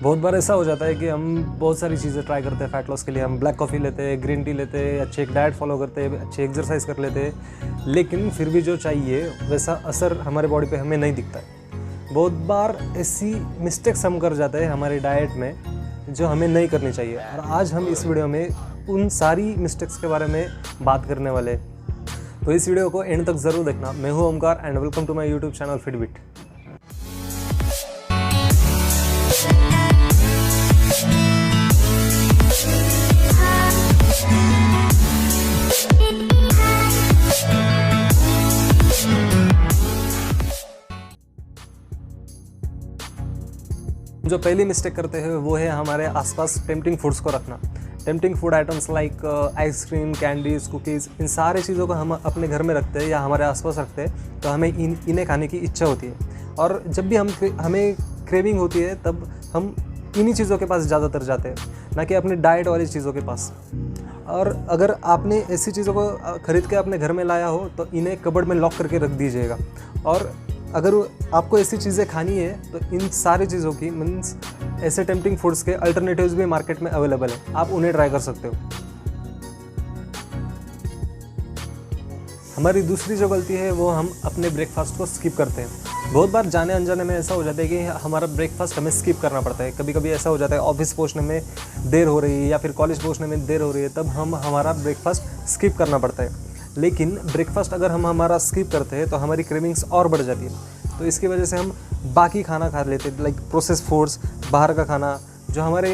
बहुत बार ऐसा हो जाता है कि हम बहुत सारी चीज़ें ट्राई करते हैं फैट लॉस के लिए। हम ब्लैक कॉफ़ी लेते हैं, ग्रीन टी लेते हैं, अच्छी एक डाइट फॉलो करते हैं, अच्छी एक्सरसाइज कर लेते हैं, लेकिन फिर भी जो चाहिए वैसा असर हमारे बॉडी पे हमें नहीं दिखता है। बहुत बार ऐसी मिस्टेक्स हम कर जाते हैं हमारी डाइट में जो हमें नहीं करनी चाहिए, और आज हम इस वीडियो में उन सारी मिस्टेक्स के बारे में बात करने वाले हैं। तो इस वीडियो को एंड तक ज़रूर देखना। मैं हूँ Omkar and welcome to my YouTube channel Fitbit. जो पहली मिस्टेक करते हैं वो है हमारे आसपास टेम्पटिंग फूड्स को रखना। Tempting food items like ice cream, candies, cookies, इन सारे चीज़ों को हम अपने घर में रखते हैं या हमारे आसपास रखते हैं तो हमें इन्हें खाने की इच्छा होती है, और जब भी हमें क्रेविंग होती है तब हम इन्हीं चीज़ों के पास ज़्यादातर जाते हैं, ना कि अपनी डाइट वाली चीज़ों के पास। और अगर आपने ऐसी चीज़ों को खरीद के अपने घर में लाया हो तो इन्हें कबर्ड में लॉक करके रख दीजिएगा। और अगर आपको ऐसी चीज़ें खानी है तो इन सारी चीज़ों की मीन्स ऐसे टेम्पटिंग फूड्स के अल्टरनेटिव्स भी मार्केट में अवेलेबल है, आप उन्हें ट्राई कर सकते हो। हमारी दूसरी जो गलती है वो हम अपने ब्रेकफास्ट को स्किप करते हैं। बहुत बार जाने अनजाने में ऐसा हो जाता है कि हमारा ब्रेकफास्ट हमें स्किप करना पड़ता है। कभी कभी ऐसा हो जाता है ऑफिस पहुंचने में देर हो रही है या फिर कॉलेज पहुंचने में देर हो रही है, तब हमारा ब्रेकफास्ट स्किप करना पड़ता है। लेकिन ब्रेकफास्ट अगर हम हमारा स्किप करते हैं तो हमारी क्रेविंग्स और बढ़ जाती है। तो इसकी वजह से हम बाकी खाना खा लेते हैं, लाइक प्रोसेस फूड्स, बाहर का खाना जो हमारे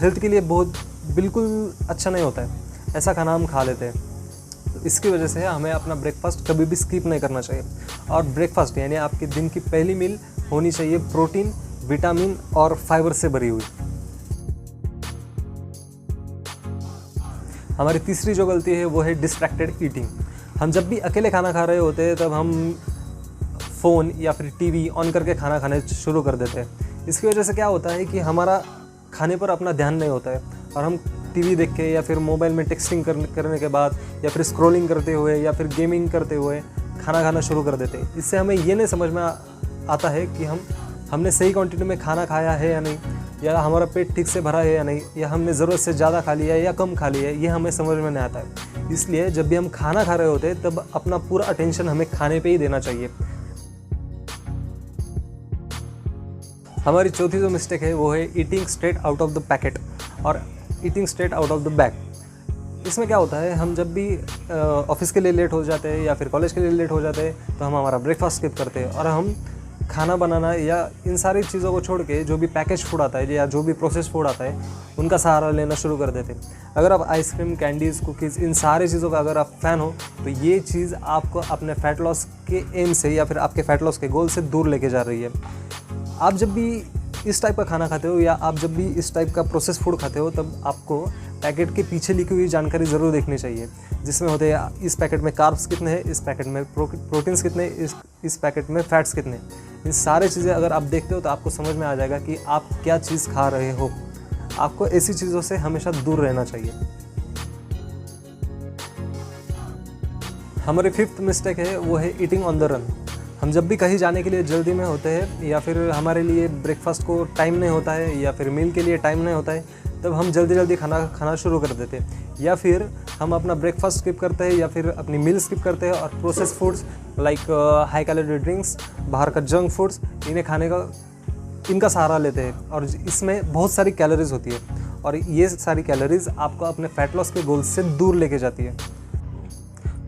हेल्थ के लिए बिल्कुल अच्छा नहीं होता है, ऐसा खाना हम खा लेते हैं। तो इसकी वजह से हमें अपना ब्रेकफास्ट कभी भी स्किप नहीं करना चाहिए। और ब्रेकफास्ट यानी आपके दिन की पहली मील होनी चाहिए प्रोटीन, विटामिन और फाइबर से भरी हुई। हमारी तीसरी जो गलती है वो है डिस्ट्रैक्टेड ईटिंग। हम जब भी अकेले खाना खा रहे होते हैं तब हम फ़ोन या फिर टीवी ऑन करके खाना खाने शुरू कर देते हैं। इसकी वजह से क्या होता है कि हमारा खाने पर अपना ध्यान नहीं होता है, और हम टीवी देख के या फिर मोबाइल में टेक्सटिंग करने के बाद या फिर स्क्रॉलिंग करते हुए या फिर गेमिंग करते हुए खाना खाना शुरू कर देते हैं। इससे हमें ये नहीं समझ में आता है कि हमने सही क्वांटिटी में खाना खाया है या नहीं, या हमारा पेट ठीक से भरा है या नहीं, या हमने ज़रूरत से ज़्यादा खा लिया है या कम खा लिया है, ये हमें समझ में नहीं आता है। इसलिए जब भी हम खाना खा रहे होते हैं तब अपना पूरा अटेंशन हमें खाने पे ही देना चाहिए। हमारी चौथी जो मिस्टेक है वो है eating straight out of the packet और eating straight out of the bag. इसमें क्या होता है, हम जब भी ऑफिस के लिए लेट हो जाते हैं या फिर कॉलेज के लिए लेट हो जाते हैं तो हम हमारा ब्रेकफास्ट स्किप करते हैं, और हम खाना बनाना या इन सारी चीज़ों को छोड़ के जो भी पैकेज फूड आता है या जो भी प्रोसेस फूड आता है उनका सहारा लेना शुरू कर देते हैं। अगर आप आइसक्रीम, कैंडीज़, कुकीज़, इन सारी चीज़ों का अगर आप फ़ैन हो तो ये चीज़ आपको अपने फ़ैट लॉस के एम से या फिर आपके फ़ैट लॉस के गोल से दूर लेके जा रही है। आप जब भी इस टाइप का खाना खाते हो या आप जब भी इस टाइप का प्रोसेस फूड खाते हो तब आपको पैकेट के पीछे लिखी हुई जानकारी ज़रूर देखनी चाहिए, जिसमें होते हैं इस पैकेट में कार्ब्स कितने हैं, इस पैकेट में प्रोटीन्स कितने, इस पैकेट में फैट्स कितने। इन सारी चीज़ें अगर आप देखते हो तो आपको समझ में आ जाएगा कि आप क्या चीज़ खा रहे हो। आपको ऐसी चीज़ों से हमेशा दूर रहना चाहिए। हमारी फिफ्थ मिस्टेक है वो है ईटिंग ऑन द रन। हम जब भी कहीं जाने के लिए जल्दी में होते हैं या फिर हमारे लिए ब्रेकफास्ट को टाइम नहीं होता है या फिर मील के लिए टाइम नहीं होता है, तब हम जल्दी जल्दी खाना शुरू कर देते हैं, या फिर हम अपना ब्रेकफास्ट स्किप करते हैं या फिर अपनी मील स्किप करते हैं और process foods like high calorie drinks, बाहर का जंक फूड्स, इन्हें खाने का इनका सहारा लेते हैं। और इसमें बहुत सारी कैलोरीज होती है, और ये सारी कैलोरीज आपको अपने फैट लॉस के गोल से दूर लेके जाती है।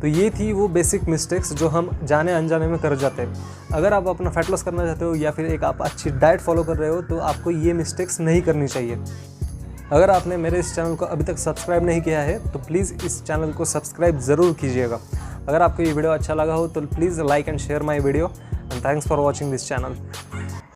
तो ये थी वो बेसिक मिस्टेक्स जो हम जाने अनजाने में कर जाते हैं। अगर आप अपना फैट लॉस करना चाहते हो या फिर एक आप अच्छी डाइट फॉलो कर रहे हो तो आपको ये मिस्टेक्स नहीं करनी चाहिए। अगर आपने मेरे इस चैनल को अभी तक सब्सक्राइब नहीं किया है तो प्लीज़ इस चैनल को सब्सक्राइब ज़रूर कीजिएगा। अगर आपको ये वीडियो अच्छा लगा हो तो please like and share my video, and thanks for watching this channel.